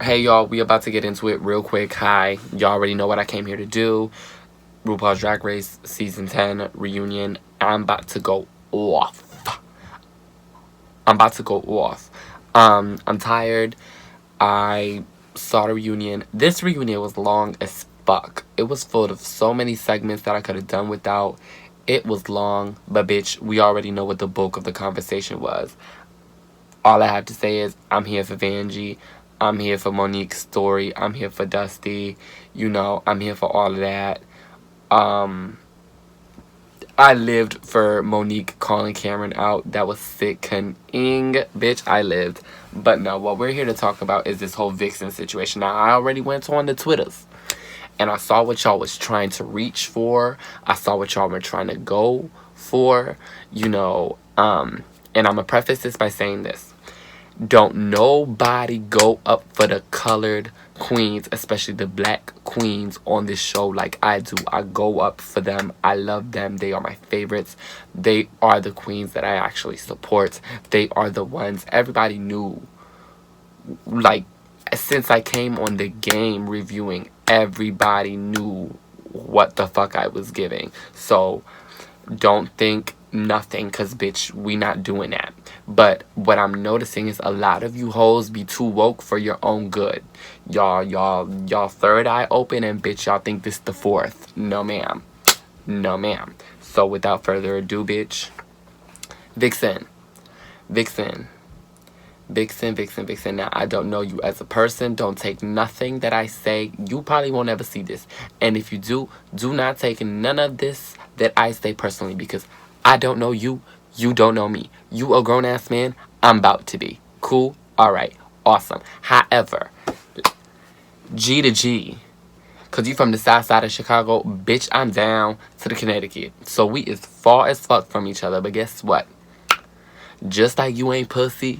Hey y'all, we about to get into it real quick. Hi, y'all already know what I came here to do. RuPaul's Drag Race Season 10 reunion. I'm about to go off. I'm tired. I saw the reunion. This reunion was long as fuck. It was full of so many segments that I could have done without. It was long, but bitch, we already know what the bulk of the conversation was. All I have to say is I'm here for Vanjie. I'm here for Monique's story. I'm here for Dusty. I'm here for all of that. I lived for Monique calling Cameron out. That was sickening. Bitch, I lived. But no, what we're here to talk about is this whole Vixen situation. Now, I already went on the Twitters. And I saw what y'all was trying to reach for. I saw what y'all were trying to go for. And I'm going to preface this by saying this. Don't nobody go up for the colored queens, especially the black queens on this show like I do. I go up for them. I love them. They are my favorites. They are the queens that I actually support. They are the ones everybody knew. Like, since I came on the game reviewing, everybody knew what the fuck I was giving. So, don't think nothing, because bitch, we not doing that. But what I'm noticing is a lot of you hoes be too woke for your own good. Y'all third eye open, and bitch, y'all think this the fourth. No ma'am. No ma'am. So without further ado, bitch, Vixen. Now, I don't know you as a person. Don't take nothing that I say. You probably won't ever see this. And if you do not take none of this that I say personally, because I don't know you. You don't know me. You a grown-ass man. I'm about to be. Cool? Alright. Awesome. However, G to G, because you from the south side of Chicago, bitch, I'm down to the Connecticut. So we is far as fuck from each other. But guess what? Just like you ain't pussy,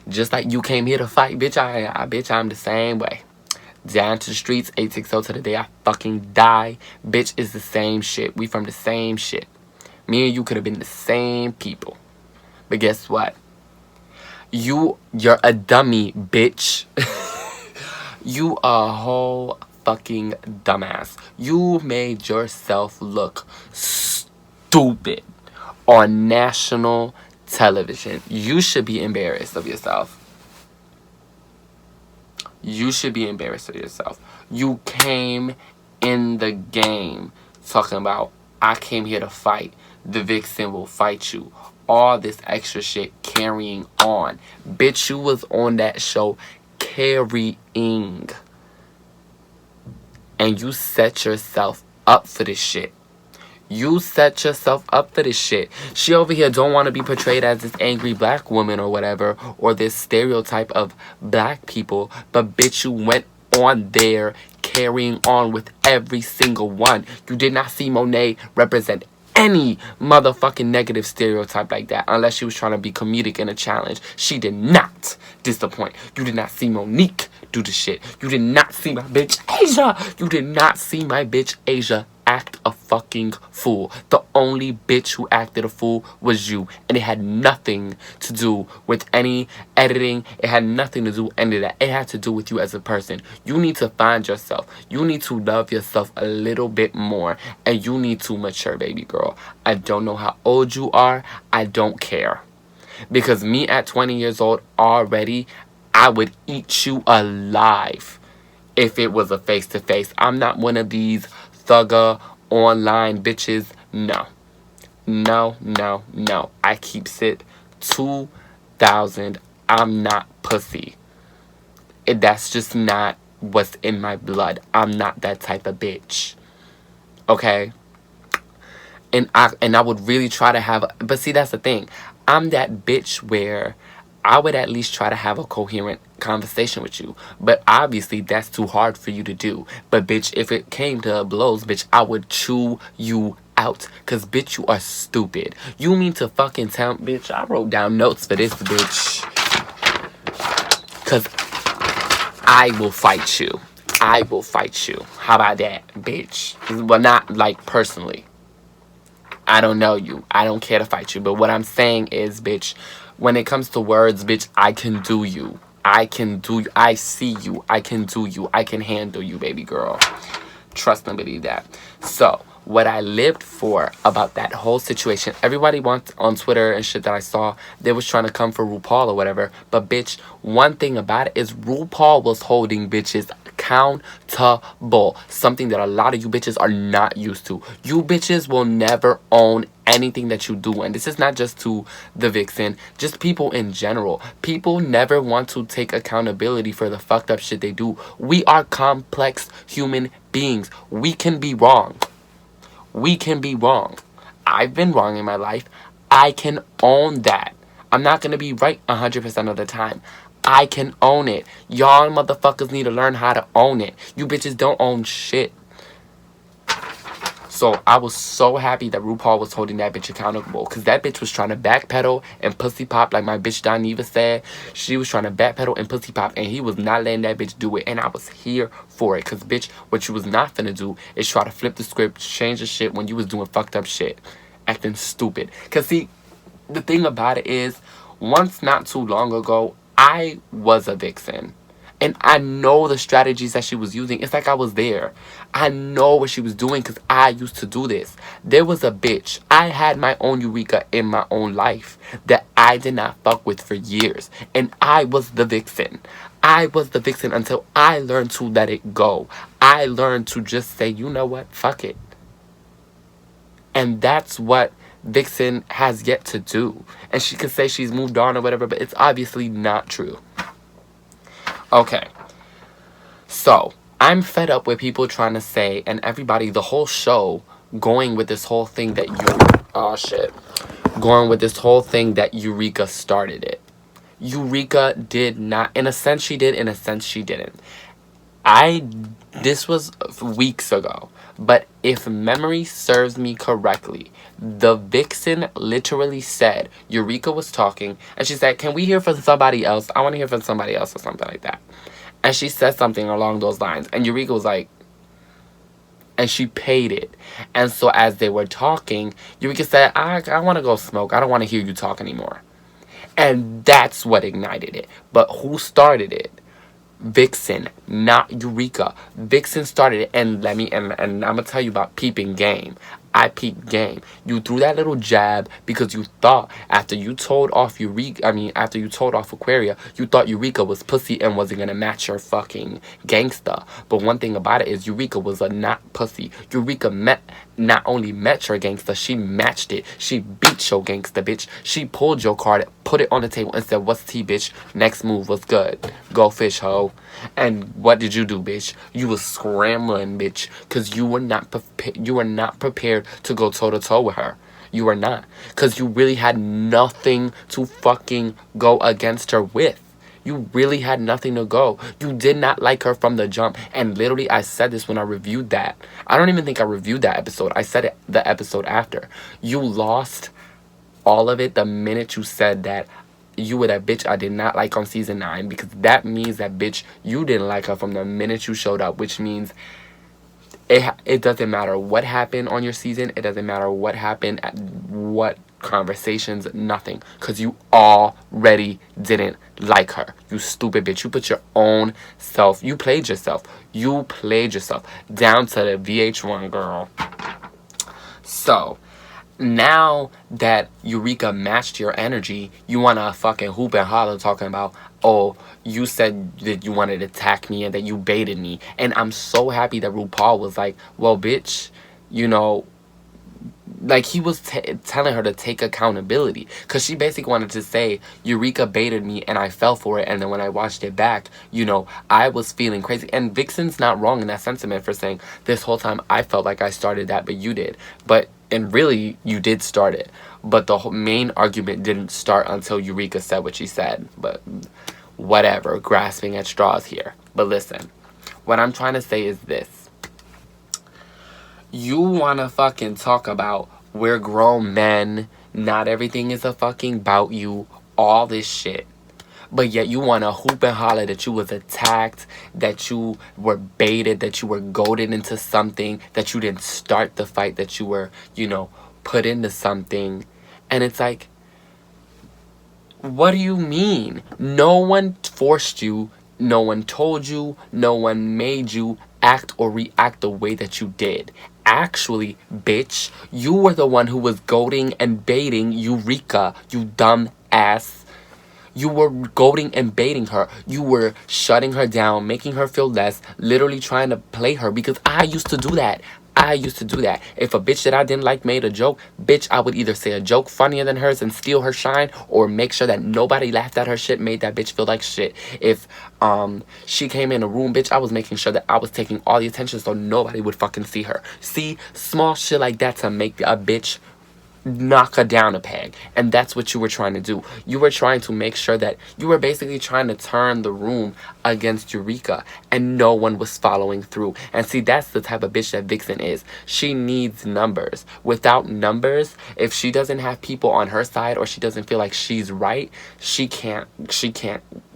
just like you came here to fight, bitch, bitch, I'm the same way. Down to the streets, 860 to the day I fucking die. Bitch, is the same shit. We from the same shit. Me and you could have been the same people. But guess what? You're a dummy, bitch. You a whole fucking dumbass. You made yourself look stupid on national television. You should be embarrassed of yourself. You should be embarrassed of yourself. You came in the game talking about, I came here to fight. The Vixen will fight you. All this extra shit carrying on. Bitch, you was on that show carrying. And you set yourself up for this shit. You set yourself up for this shit. She over here don't want to be portrayed as this angry black woman or whatever, or this stereotype of black people. But bitch, you went on there carrying on with every single one. You did not see Monet represent any motherfucking negative stereotype like that, unless she was trying to be comedic in a challenge. She did not disappoint. You did not see Monique do the shit. You did not see my bitch Asia. You did not see my bitch Asia act a fucking fool. The only bitch who acted a fool was you. And it had nothing to do with any editing. It had nothing to do with any of that. It had to do with you as a person. You need to find yourself. You need to love yourself a little bit more. And you need to mature, baby girl. I don't know how old you are. I don't care. Because me at 20 years old already, I would eat you alive if it was a face-to-face. I'm not one of these thugger online bitches. No. I keeps it 2,000. I'm not pussy. That's just not what's in my blood. I'm not that type of bitch. Okay? And I would really try to have but see, that's the thing. I'm that bitch where I would at least try to have a coherent conversation with you. But obviously, that's too hard for you to do. But, bitch, if it came to blows, bitch, I would chew you out. Because, bitch, you are stupid. You mean to fucking tell... Bitch, I wrote down notes for this, bitch. Because I will fight you. I will fight you. How about that, bitch? Well, not, like, personally. I don't know you. I don't care to fight you. But what I'm saying is, bitch... When it comes to words, bitch, I can do you. I can do you. I see you. I can do you. I can handle you, baby girl. Trust and believe that. So, what I lived for about that whole situation, everybody wants on Twitter and shit that I saw, they was trying to come for RuPaul or whatever. But bitch, one thing about it is RuPaul was holding bitches accountable. Something that a lot of you bitches are not used to. You bitches will never own anything that you do. And this is not just to the Vixen, just people in general. People never want to take accountability for the fucked up shit they do. We are complex human beings. We can be wrong. We can be wrong. I've been wrong in my life. I can own that. I'm not going to be right 100% of the time. I can own it. Y'all motherfuckers need to learn how to own it. You bitches don't own shit. So I was so happy that RuPaul was holding that bitch accountable. Because that bitch was trying to backpedal and pussy pop like my bitch Doniva said. She was trying to backpedal and pussy pop. And he was not letting that bitch do it. And I was here for it. Because bitch, what you was not finna do is try to flip the script, change the shit when you was doing fucked up shit. Acting stupid. Because see, the thing about it is, once not too long ago, I was a Vixen. And I know the strategies that she was using. It's like I was there. I know what she was doing because I used to do this. There was a bitch. I had my own Eureka in my own life that I did not fuck with for years. And I was the Vixen. I was the Vixen until I learned to let it go. I learned to just say, you know what? Fuck it. And that's what Vixen has yet to do. And she could say she's moved on or whatever, but it's obviously not true. Okay, so I'm fed up with people trying to say, and everybody, the whole show, going with this whole thing that going with this whole thing that Eureka started it. Eureka did not, in a sense she did, in a sense she didn't. This was weeks ago, but if memory serves me correctly, the Vixen literally said, Eureka was talking, and she said, can we hear from somebody else? I want to hear from somebody else or something like that. And she said something along those lines, and Eureka was like, and she paid it. And so as they were talking, Eureka said, I want to go smoke. I don't want to hear you talk anymore. And that's what ignited it. But who started it? Vixen, not Eureka. Vixen started it, and I'm gonna tell you about peeping game. I peeped game. You threw that little jab because you thought after you told off after you told off Aquaria, you thought Eureka was pussy and wasn't gonna match your fucking gangsta. But one thing about it is Eureka was a not pussy. Eureka not only met your gangsta, she matched it. She beat your gangsta, bitch. She pulled your card, put it on the table, and said, what's tea, bitch? Next move was good. Go fish, hoe. And what did you do, bitch? You was scrambling, bitch, because you were not prepared to go toe-to-toe with her. You were not. Because you really had nothing to fucking go against her with. You really had nothing to go. You did not like her from the jump. And literally, I said this when I reviewed that. I don't even think I reviewed that episode. I said it the episode after. You lost all of it the minute you said that you were that bitch I did not like on season 9. Because that means that bitch, you didn't like her from the minute you showed up. Which means it doesn't matter what happened on your season. It doesn't matter what happened at what conversations, nothing, because you already didn't like her. You stupid bitch. You put your own self, you played yourself down to the VH1, girl. So now that Eureka matched your energy, you want to fucking hoop and holler talking about, oh, you said that you wanted to attack me and that you baited me. And I'm so happy that RuPaul was like, well, bitch, you know, like he was telling her to take accountability, because she basically wanted to say Eureka baited me and I fell for it, and then when I watched it back, you know, I was feeling crazy. And Vixen's not wrong in that sentiment for saying this whole time I felt like I started that, but you did. And really you did start it, but the main argument didn't start until Eureka said what she said. But whatever, grasping at straws here. But listen, what I'm trying to say is this. You want to fucking talk about we're grown men, not everything is a fucking bout you, all this shit. But yet you want to hoop and holler that you was attacked, that you were baited, that you were goaded into something, that you didn't start the fight, that you were, you know, put into something. And it's like, What do you mean? No one forced you, no one told you, no one made you act or react the way that you did. Actually, bitch, you were the one who was goading and baiting Eureka, you dumb ass. You were goading and baiting her. You were shutting her down, making her feel less, literally trying to play her, because I used to do that. I used to do that. If a bitch that I didn't like made a joke, bitch, I would either say a joke funnier than hers and steal her shine, or make sure that nobody laughed at her shit, made that bitch feel like shit. If she came in a room, bitch, I was making sure that I was taking all the attention so nobody would fucking see her. See, small shit like that to make a bitch knock her down a peg. And that's what you were trying to do. You were trying to make sure that you were basically trying to turn the room against Eureka, and no one was following through. And see, that's the type of bitch that Vixen is. She needs numbers. Without numbers, if she doesn't have people on her side, or she doesn't feel like she's right, she can't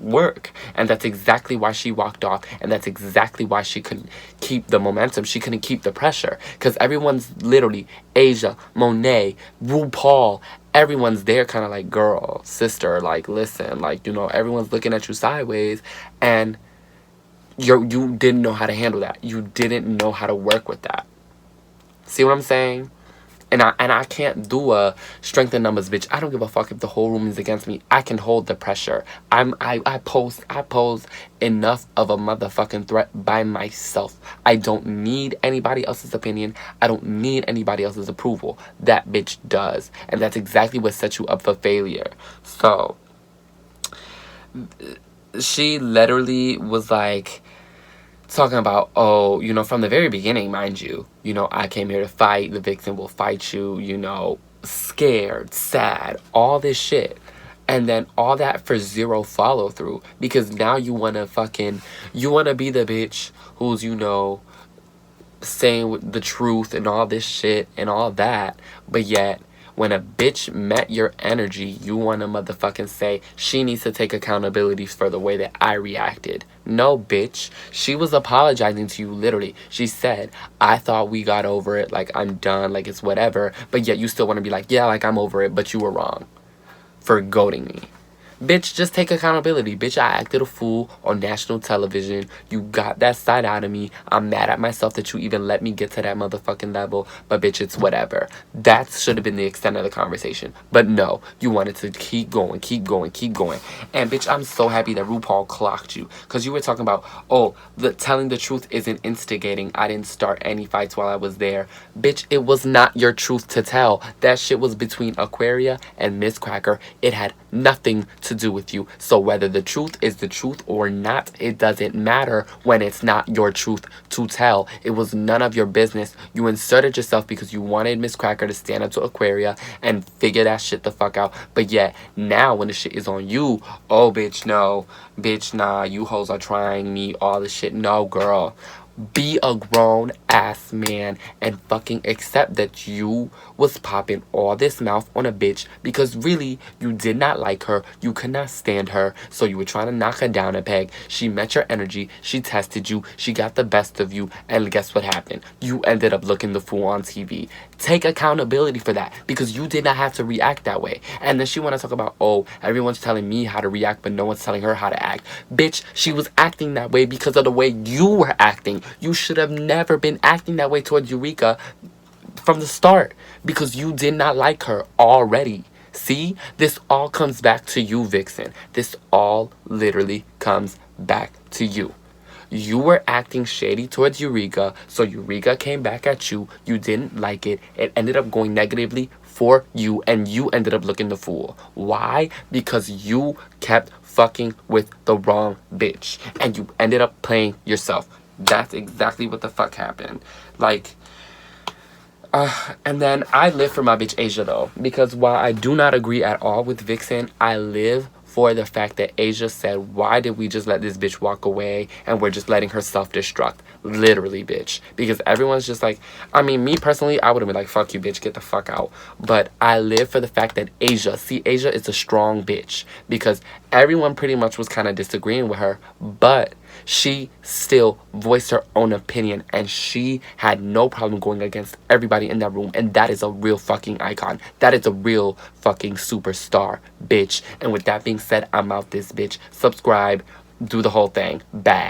work. And that's exactly why she walked off, and that's exactly why she couldn't keep the momentum. She couldn't keep the pressure, because everyone's literally Asia, Monet, RuPaul, everyone's there kind of like, girl, sister, like, listen, like, you know, everyone's looking at you sideways, and you didn't know how to handle that. You didn't know how to work with that. See what I'm saying? And I can't do a strength in numbers, bitch. I don't give a fuck if the whole room is against me. I can hold the pressure. I pose enough of a motherfucking threat by myself. I don't need anybody else's opinion. I don't need anybody else's approval. That bitch does. And that's exactly what sets you up for failure. So she literally was like, talking about, oh, you know, from the very beginning, mind you, I came here to fight, the Vixen will fight you, scared, sad, all this shit. And then all that for zero follow through, because now you want to be the bitch who's, saying the truth and all this shit and all that, but yet when a bitch met your energy, you want to motherfucking say she needs to take accountability for the way that I reacted. No, bitch. She was apologizing to you, literally. She said, I thought we got over it, like, I'm done, like, it's whatever. But yet you still want to be like, yeah, like, I'm over it, but you were wrong for goading me. Bitch, just take accountability. Bitch, I acted a fool on national television. You got that side out of me. I'm mad at myself that you even let me get to that motherfucking level. But bitch, it's whatever. That should have been the extent of the conversation. But no, you wanted to keep going, keep going, keep going. And bitch, I'm so happy that RuPaul clocked you. Because you were talking about, telling the truth isn't instigating. I didn't start any fights while I was there. Bitch, it was not your truth to tell. That shit was between Aquaria and Miss Cracker. It had nothing to do with you. So whether the truth is the truth or not, it doesn't matter when it's not your truth to tell. It was none of your business. You inserted yourself because you wanted Miss Cracker to stand up to Aquaria and figure that shit the fuck out. But yet, now when the shit is on you, oh bitch, no. Bitch, nah, you hoes are trying me, all this shit. No, girl. Be a grown ass man and fucking accept that you was popping all this mouth on a bitch because really you did not like her, you could not stand her, so you were trying to knock her down a peg. She met your energy, she tested you, she got the best of you, and guess what happened? You ended up looking the fool on TV. Take accountability for that because you did not have to react that way. And then she want to talk about, oh, everyone's telling me how to react but no one's telling her how to act. Bitch, she was acting that way because of the way you were acting. You should have never been acting that way towards Eureka from the start because you did not like her already. See? This all comes back to you, Vixen. This all literally comes back to you. You were acting shady towards Eureka, so Eureka came back at you. You didn't like it. It ended up going negatively for you, and you ended up looking the fool. Why? Because you kept fucking with the wrong bitch, and you ended up playing yourself. That's exactly what the fuck happened. Like, and then I live for my bitch Asia, though. Because while I do not agree at all with Vixen, I live for the fact that Asia said, why did we just let this bitch walk away and we're just letting her self-destruct? Literally, bitch. Because everyone's just like, I mean, me personally, I would have been like, fuck you, bitch, get the fuck out. But I live for the fact that Asia is a strong bitch. Because everyone pretty much was kind of disagreeing with her. But she still voiced her own opinion, and she had no problem going against everybody in that room. And that is a real fucking icon. That is a real fucking superstar, bitch. And with that being said, I'm out this bitch. Subscribe, do the whole thing. Bye.